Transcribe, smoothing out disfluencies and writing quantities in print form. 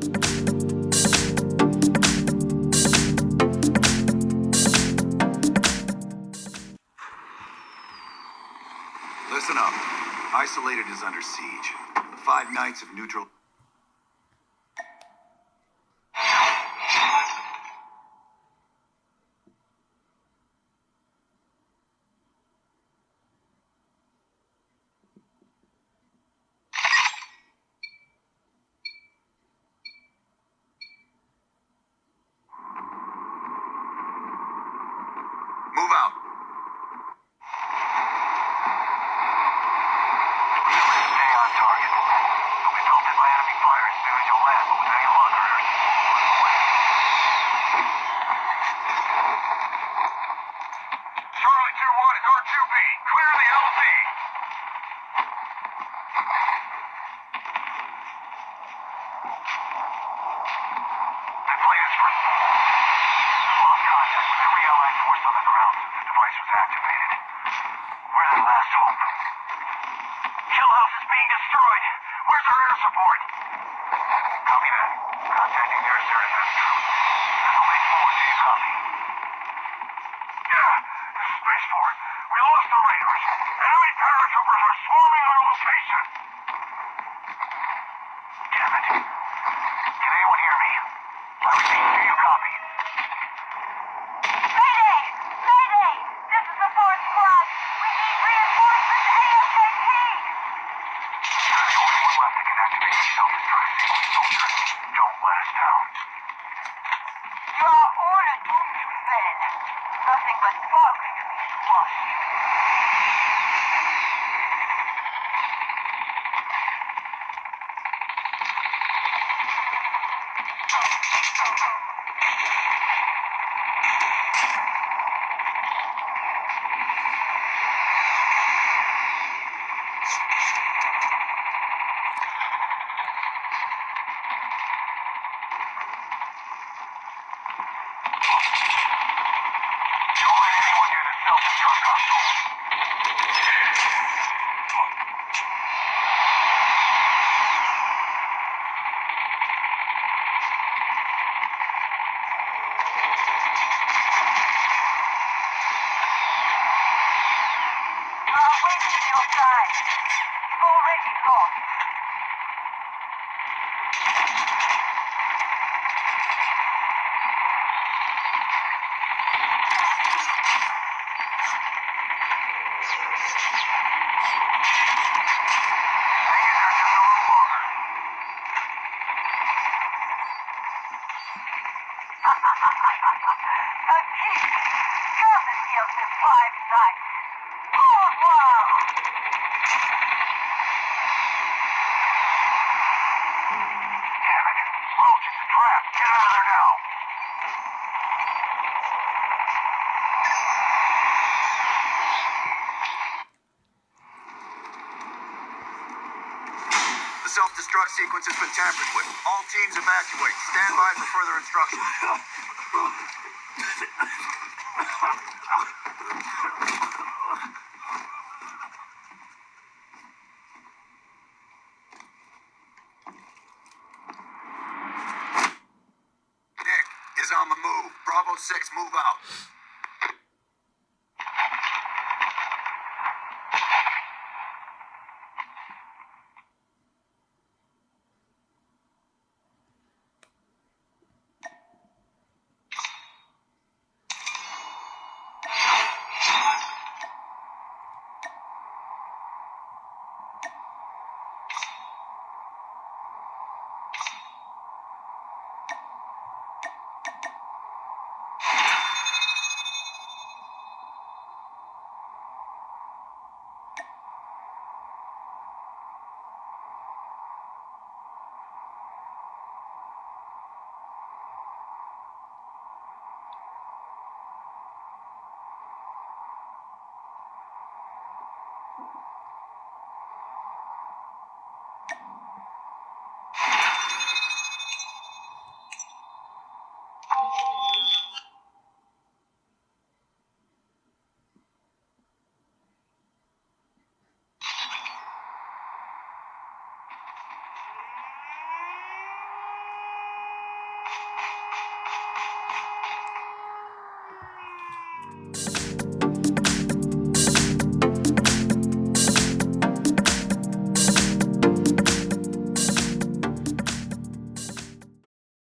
Listen up. Isolated is under siege. The 5 Knights of Neutral... Move out. Stay on target. You'll be pelted by enemy fire as soon as you land, but with any luck, we're away. Charlie 2-1 is R2B. Clear the LZ. That plane is for... Lost contact with every allied force on the ground since the device was activated. We're their last hope. Kill House is being destroyed. Where's our air support? Copy that. Contacting air service troops. Missile base forward, do you copy? Yeah, this is Space Force. We lost the raiders. Enemy paratroopers are swarming our location. Damn it. Can anyone hear me? I repeat, do you copy? Mayday! Mayday! This is the 4th Squad! We need reinforcements ASAP! You're the only one left that can activate the self-destruct sequence, soldier. Don't let us down. You are all doomed to fail. Nothing but bugs to be squashed. Don't let anyone near the self-destruct console. You are wasting your time. You've already lost. Hang in there just a little longer. A gift, courtesy of the 5 Knights. Oh, wow! Damn it. Roach, it's a trap. Get out of there now. The self-destruct sequence has been tampered with. All teams evacuate. Stand by for further instructions. Nick is on the move. Bravo 6, move out.